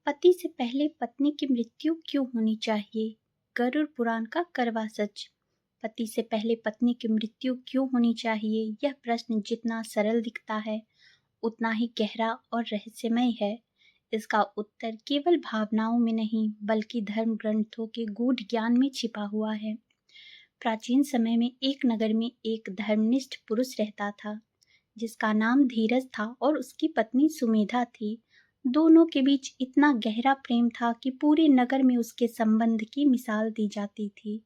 पति से पहले पत्नी की मृत्यु क्यों होनी चाहिए? गरुड़ पुराण का कड़वा सच। पति से पहले पत्नी की मृत्यु क्यों होनी चाहिए? यह प्रश्न जितना सरल दिखता है उतना ही गहरा और रहस्यमय है। इसका उत्तर केवल भावनाओं में नहीं बल्कि धर्म ग्रंथों के गूढ़ ज्ञान में छिपा हुआ है। प्राचीन समय में एक नगर में एक धर्मनिष्ठ पुरुष रहता था जिसका नाम धीरज था और उसकी पत्नी सुमेधा थी। दोनों के बीच इतना गहरा प्रेम था कि पूरे नगर में उसके संबंध की मिसाल दी जाती थी।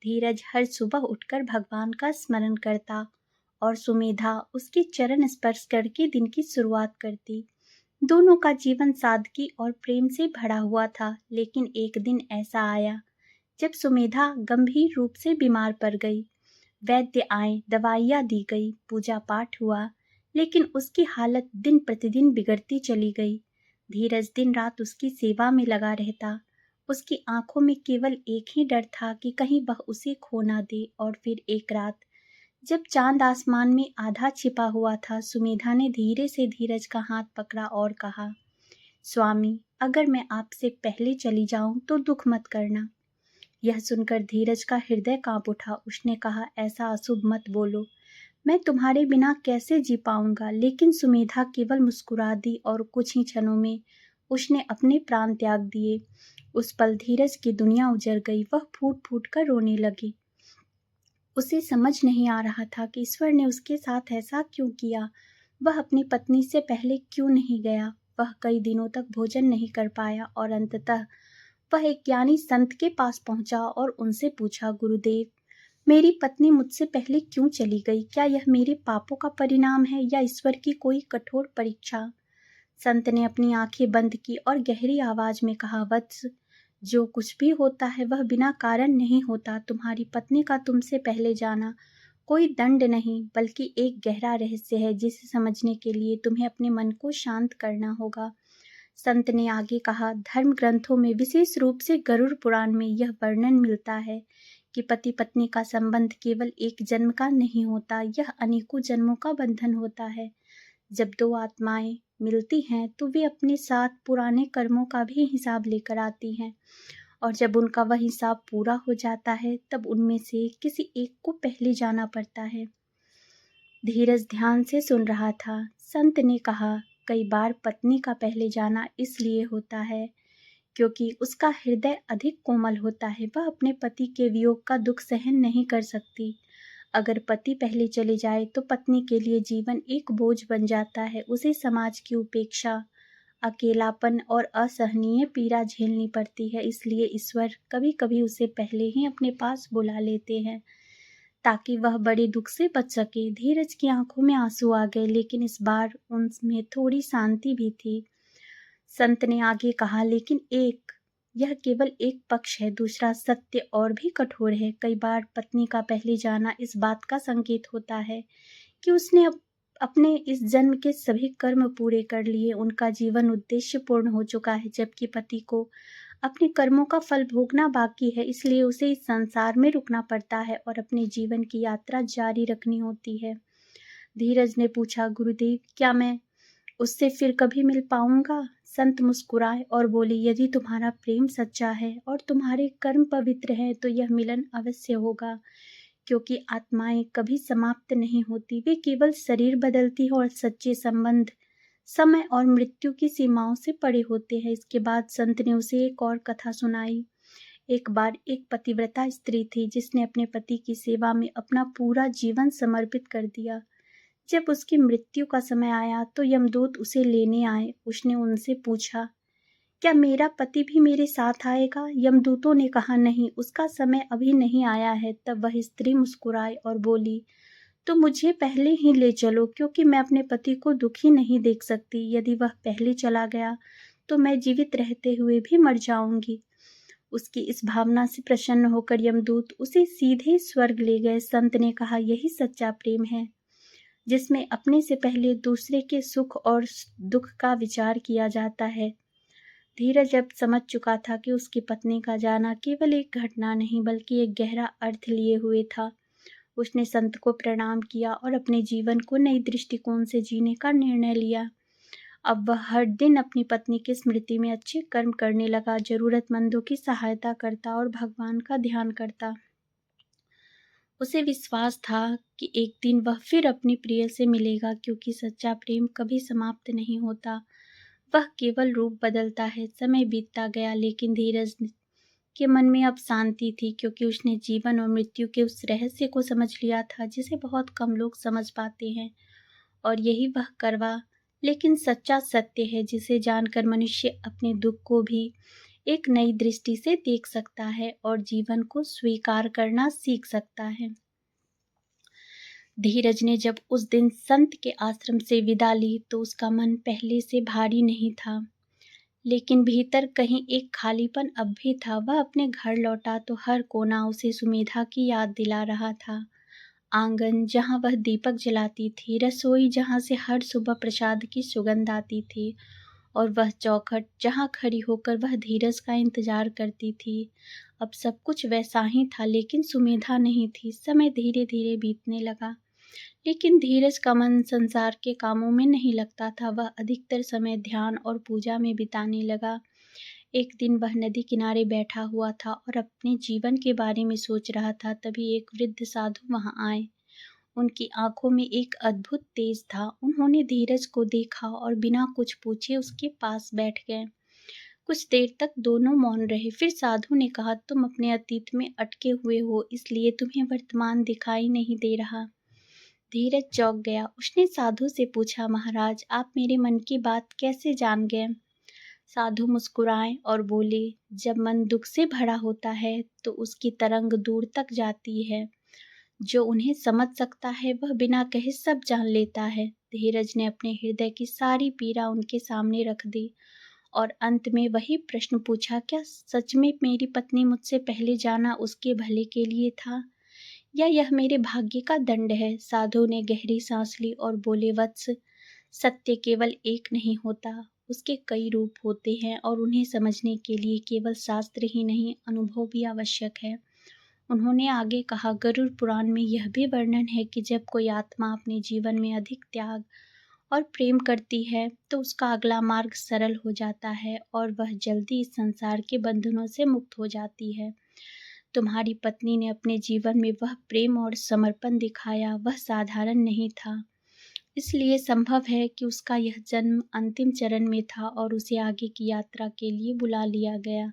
धीरज हर सुबह उठकर भगवान का स्मरण करता और सुमेधा उसके चरण स्पर्श करके दिन की शुरुआत करती। दोनों का जीवन सादगी और प्रेम से भरा हुआ था, लेकिन एक दिन ऐसा आया जब सुमेधा गंभीर रूप से बीमार पड़ गई। वैद्य आए, दवाइयाँ दी गई, पूजा पाठ हुआ, लेकिन उसकी हालत दिन प्रतिदिन बिगड़ती चली गई। धीरज दिन रात उसकी सेवा में लगा रहता। उसकी आंखों में केवल एक ही डर था कि कहीं वह उसे खो ना दे। और फिर एक रात जब चांद आसमान में आधा छिपा हुआ था, सुमेधा ने धीरे से धीरज का हाथ पकड़ा और कहा, स्वामी, अगर मैं आपसे पहले चली जाऊं तो दुख मत करना। यह सुनकर धीरज का हृदय कांप उठा। उसने कहा, ऐसा अशुभ मत बोलो, मैं तुम्हारे बिना कैसे जी पाऊंगा। लेकिन सुमेधा केवल मुस्कुरा दी और कुछ ही क्षणों में उसने अपने प्राण त्याग दिए। उस पल धीरज की दुनिया उजड़ गई। वह फूट फूट कर रोने लगी। उसे समझ नहीं आ रहा था कि ईश्वर ने उसके साथ ऐसा क्यों किया। वह अपनी पत्नी से पहले क्यों नहीं गया। वह कई दिनों तक भोजन नहीं कर पाया और अंततः वह एक ज्ञानी संत के पास पहुंचा और उनसे पूछा, गुरुदेव, मेरी पत्नी मुझसे पहले क्यों चली गई? क्या यह मेरे पापों का परिणाम है या ईश्वर की कोई कठोर परीक्षा? संत ने अपनी आंखें बंद की और गहरी आवाज में कहा, वत्स, जो कुछ भी होता है वह बिना कारण नहीं होता। तुम्हारी पत्नी का तुमसे पहले जाना कोई दंड नहीं बल्कि एक गहरा रहस्य है जिसे समझने के लिए तुम्हें अपने मन को शांत करना होगा। संत ने आगे कहा, धर्म ग्रंथों में विशेष रूप से गरुड़ पुराण में यह वर्णन मिलता है कि पति पत्नी का संबंध केवल एक जन्म का नहीं होता, यह अनेकों जन्मों का बंधन होता है। जब दो आत्माएं मिलती हैं तो वे अपने साथ पुराने कर्मों का भी हिसाब लेकर आती हैं, और जब उनका वह हिसाब पूरा हो जाता है तब उनमें से किसी एक को पहले जाना पड़ता है। धीरज ध्यान से सुन रहा था। संत ने कहा, कई बार पत्नी का पहले जाना इसलिए होता है क्योंकि उसका हृदय अधिक कोमल होता है। वह अपने पति के वियोग का दुख सहन नहीं कर सकती। अगर पति पहले चले जाए तो पत्नी के लिए जीवन एक बोझ बन जाता है। उसे समाज की उपेक्षा, अकेलापन और असहनीय पीड़ा झेलनी पड़ती है। इसलिए ईश्वर कभी कभी उसे पहले ही अपने पास बुला लेते हैं ताकि वह बड़े दुख से बच सके। धीरज की आंखों में आंसू आ गए, लेकिन इस बार उनमें थोड़ी शांति भी थी। संत ने आगे कहा, लेकिन यह केवल एक पक्ष है, दूसरा सत्य और भी कठोर है। कई बार पत्नी का पहले जाना इस बात का संकेत होता है कि उसने अपने इस जन्म के सभी कर्म पूरे कर लिए, उनका जीवन उद्देश्य पूर्ण हो चुका है, जबकि पति को अपने कर्मों का फल भोगना बाकी है। इसलिए उसे इस संसार में रुकना पड़ता है और अपने जीवन की यात्रा जारी रखनी होती है। धीरज ने पूछा, गुरुदेव, क्या मैं उससे फिर कभी मिल पाऊंगा? संत मुस्कुराए और बोले, यदि तुम्हारा प्रेम सच्चा है और तुम्हारे कर्म पवित्र हैं तो यह मिलन अवश्य होगा, क्योंकि आत्माएं कभी समाप्त नहीं होती, वे केवल शरीर बदलती हैं और सच्चे संबंध समय और मृत्यु की सीमाओं से परे होते हैं। इसके बाद संत ने उसे एक और कथा सुनाई। एक बार एक पतिव्रता स्त्री थी जिसने अपने पति की सेवा में अपना पूरा जीवन समर्पित कर दिया। जब उसकी मृत्यु का समय आया तो यमदूत उसे लेने आए। उसने उनसे पूछा, क्या मेरा पति भी मेरे साथ आएगा? यमदूतों ने कहा, नहीं, उसका समय अभी नहीं आया है। तब वह स्त्री मुस्कुराई और बोली, तो मुझे पहले ही ले चलो, क्योंकि मैं अपने पति को दुखी नहीं देख सकती। यदि वह पहले चला गया तो मैं जीवित रहते हुए भी मर जाऊंगी। उसकी इस भावना से प्रसन्न होकर यमदूत उसे सीधे स्वर्ग ले गए। संत ने कहा, यही सच्चा प्रेम है, जिसमें अपने से पहले दूसरे के सुख और दुख का विचार किया जाता है। धीरज अब समझ चुका था कि उसकी पत्नी का जाना केवल एक घटना नहीं बल्कि एक गहरा अर्थ लिए हुए था। उसने संत को प्रणाम किया और अपने जीवन को नई दृष्टिकोण से जीने का निर्णय लिया। अब वह हर दिन अपनी पत्नी की स्मृति में अच्छे कर्म करने लगा, जरूरतमंदों की सहायता करता और भगवान का ध्यान करता। उसे विश्वास था कि एक दिन वह फिर अपनी प्रिय से मिलेगा, क्योंकि सच्चा प्रेम कभी समाप्त नहीं होता, वह केवल रूप बदलता है। समय बीतता गया, लेकिन धीरज के मन में अब शांति थी, क्योंकि उसने जीवन और मृत्यु के उस रहस्य को समझ लिया था जिसे बहुत कम लोग समझ पाते हैं। और यही वह कड़वा लेकिन सच्चा सत्य है, जिसे जानकर मनुष्य अपने दुख को भी एक नई दृष्टि से देख सकता है और जीवन को स्वीकार करना सीख सकता है। धीरज ने जब उस दिन संत के आश्रम से विदा ली तो उसका मन पहले से भारी नहीं था, लेकिन भीतर कहीं एक खालीपन अब भी था। वह अपने घर लौटा तो हर कोना उसे सुमेधा की याद दिला रहा था। आंगन जहाँ वह दीपक जलाती थी, रसोई जहाँ से हर सुबह प्रसाद की सुगंध आती थी, और वह चौखट जहाँ खड़ी होकर वह धीरज का इंतजार करती थी। अब सब कुछ वैसा ही था, लेकिन सुमेधा नहीं थी। समय धीरे धीरे बीतने लगा, लेकिन धीरज का मन संसार के कामों में नहीं लगता था। वह अधिकतर समय ध्यान और पूजा में बिताने लगा। एक दिन वह नदी किनारे बैठा हुआ था और अपने जीवन के बारे में सोच रहा था। तभी एक वृद्ध साधु वहां आए। उनकी आंखों में एक अद्भुत तेज था। उन्होंने धीरज को देखा और बिना कुछ पूछे उसके पास बैठ गए। कुछ देर तक दोनों मौन रहे। फिर साधु ने कहा, तुम अपने अतीत में अटके हुए हो, इसलिए तुम्हें वर्तमान दिखाई नहीं दे रहा। धीरज चौंक गया। उसने साधु से पूछा, महाराज, आप मेरे मन की बात कैसे जान गए? साधु मुस्कुराए और बोले, जब मन दुख से भरा होता है तो उसकी तरंग दूर तक जाती है। जो उन्हें समझ सकता है वह बिना कहे सब जान लेता है। धीरज ने अपने हृदय की सारी पीड़ा उनके सामने रख दी और अंत में वही प्रश्न पूछा, क्या सच में मेरी पत्नी मुझसे पहले जाना उसके भले के लिए था, या यह मेरे भाग्य का दंड है? साधु ने गहरी सांस ली और बोले, वत्स, सत्य केवल एक नहीं होता, उसके कई रूप होते हैं और उन्हें समझने के लिए केवल शास्त्र ही नहीं, अनुभव भी आवश्यक है। उन्होंने आगे कहा, गरुड़ पुराण में यह भी वर्णन है कि जब कोई आत्मा अपने जीवन में अधिक त्याग और प्रेम करती है तो उसका अगला मार्ग सरल हो जाता है और वह जल्दी इस संसार के बंधनों से मुक्त हो जाती है। तुम्हारी पत्नी ने अपने जीवन में वह प्रेम और समर्पण दिखाया, वह साधारण नहीं था। इसलिए संभव है कि उसका यह जन्म अंतिम चरण में था और उसे आगे की यात्रा के लिए बुला लिया गया।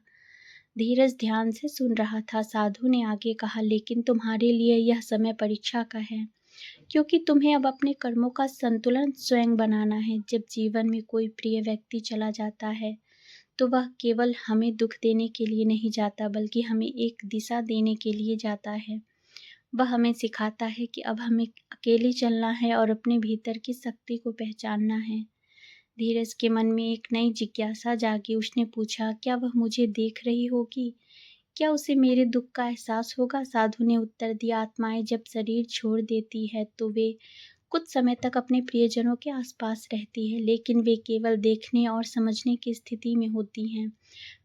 धीरज ध्यान से सुन रहा था। साधु ने आगे कहा, लेकिन तुम्हारे लिए यह समय परीक्षा का है, क्योंकि तुम्हें अब अपने कर्मों का संतुलन स्वयं बनाना है। जब जीवन में कोई प्रिय व्यक्ति चला जाता है तो वह केवल हमें दुख देने के लिए नहीं जाता, बल्कि हमें एक दिशा देने के लिए जाता है। वह हमें सिखाता है कि अब हमें अकेले चलना है और अपने भीतर की शक्ति को पहचानना है। धीरज के मन में एक नई जिज्ञासा जागी। उसने पूछा, क्या वह मुझे देख रही होगी? क्या उसे मेरे दुख का एहसास होगा? साधु ने उत्तर दिया, आत्माएं जब शरीर छोड़ देती है तो वे कुछ समय तक अपने प्रियजनों के आसपास रहती है, लेकिन वे केवल देखने और समझने की स्थिति में होती हैं।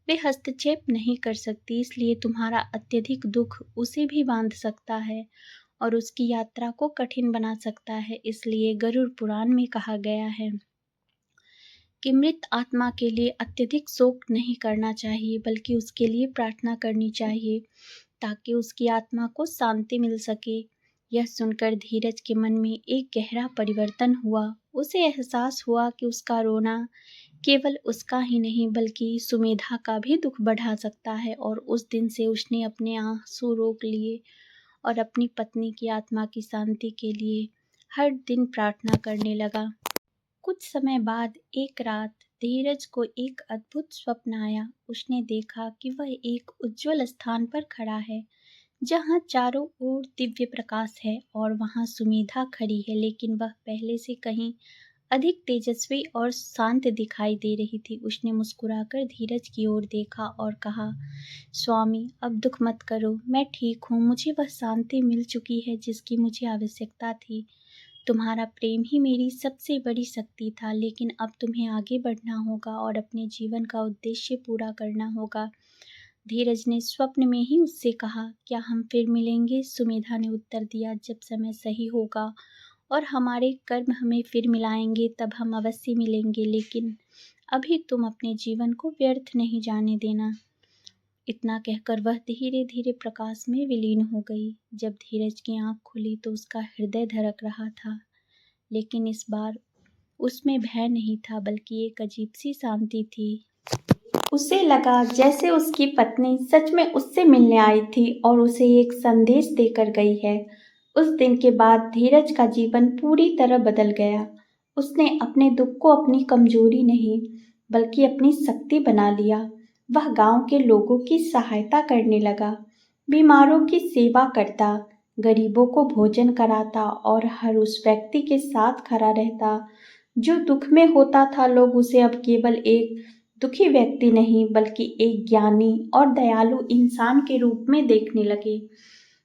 वे हस्तक्षेप नहीं कर सकती, इसलिए तुम्हारा अत्यधिक दुख उसे भी बांध सकता है और उसकी यात्रा को कठिन बना सकता है। इसलिए गरुड़ पुराण में कहा गया है कि मृत आत्मा के लिए अत्यधिक शोक नहीं करना चाहिए, बल्कि उसके लिए प्रार्थना करनी चाहिए ताकि उसकी आत्मा को शांति मिल सके। यह सुनकर धीरज के मन में एक गहरा परिवर्तन हुआ। उसे एहसास हुआ कि उसका रोना केवल उसका ही नहीं बल्कि सुमेधा का भी दुख बढ़ा सकता है, और उस दिन से उसने अपने आंसू रोक लिए और अपनी पत्नी की आत्मा की शांति के लिए हर दिन प्रार्थना करने लगा। कुछ समय बाद एक रात धीरज को एक अद्भुत स्वप्न आया। उसने देखा कि वह एक उज्जवल स्थान पर खड़ा है जहाँ चारों ओर दिव्य प्रकाश है, और वहाँ सुमेधा खड़ी है, लेकिन वह पहले से कहीं अधिक तेजस्वी और शांत दिखाई दे रही थी। उसने मुस्कुराकर धीरज की ओर देखा और कहा, स्वामी, अब दुख मत करो, मैं ठीक हूँ। मुझे वह शांति मिल चुकी है जिसकी मुझे आवश्यकता थी। तुम्हारा प्रेम ही मेरी सबसे बड़ी शक्ति था, लेकिन अब तुम्हें आगे बढ़ना होगा और अपने जीवन का उद्देश्य पूरा करना होगा। धीरज ने स्वप्न में ही उससे कहा, क्या हम फिर मिलेंगे? सुमेधा ने उत्तर दिया, जब समय सही होगा और हमारे कर्म हमें फिर मिलाएंगे, तब हम अवश्य मिलेंगे, लेकिन अभी तुम अपने जीवन को व्यर्थ नहीं जाने देना। इतना कहकर वह धीरे धीरे प्रकाश में विलीन हो गई। जब धीरज की आंख खुली तो उसका हृदय धड़क रहा था, लेकिन इस बार उसमें भय नहीं था, बल्कि एक अजीब सी शांति थी। उसे लगा जैसे उसकी पत्नी सच में उससे मिलने आई थी और उसे एक संदेश देकर गई है। उस दिन के बाद धीरज का जीवन पूरी तरह बदल गया। उसने अपने दुख को अपनी कमजोरी नहीं, बल्कि अपनी शक्ति बना लिया। वह गांव के लोगों की सहायता करने लगा, बीमारों की सेवा करता, गरीबों को भोजन कराता और हर उस व्यक्ति के साथ खड़ा रहता जो दुख में होता था। लोग उसे अब केवल एक दुखी व्यक्ति नहीं, बल्कि एक ज्ञानी और दयालु इंसान के रूप में देखने लगे।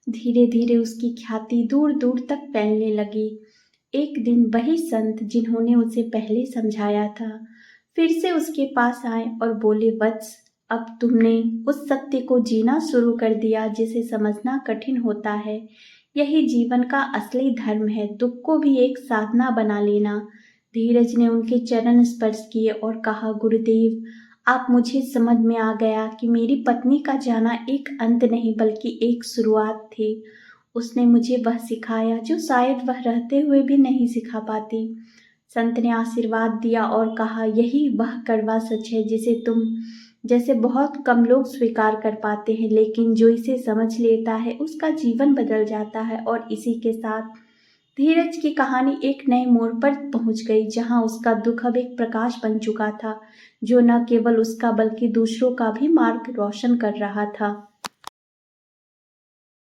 धीरे धीरे उसकी ख्याति दूर दूर तक फैलने लगी। एक दिन वही संत जिन्होंने उसे पहले समझाया था, फिर से उसके पास आए और बोले, वत्स, अब तुमने उस सत्य को जीना शुरू कर दिया जिसे समझना कठिन होता है। यही जीवन का असली धर्म है, दुख को भी एक साधना बना लेना। धीरज ने उनके चरण स्पर्श किए और कहा, गुरुदेव, आप मुझे समझ में आ गया कि मेरी पत्नी का जाना एक अंत नहीं, बल्कि एक शुरुआत थी। उसने मुझे वह सिखाया जो शायद वह रहते हुए भी नहीं सिखा पाती। संत ने आशीर्वाद दिया और कहा, यही वह कड़वा सच है जिसे तुम जैसे बहुत कम लोग स्वीकार कर पाते हैं, लेकिन जो इसे समझ लेता है उसका जीवन बदल जाता है। और इसी के साथ धीरज की कहानी एक नए मोड़ पर पहुंच गई, जहां उसका दुख अब एक प्रकाश बन चुका था, जो न केवल उसका बल्कि दूसरों का भी मार्ग रोशन कर रहा था।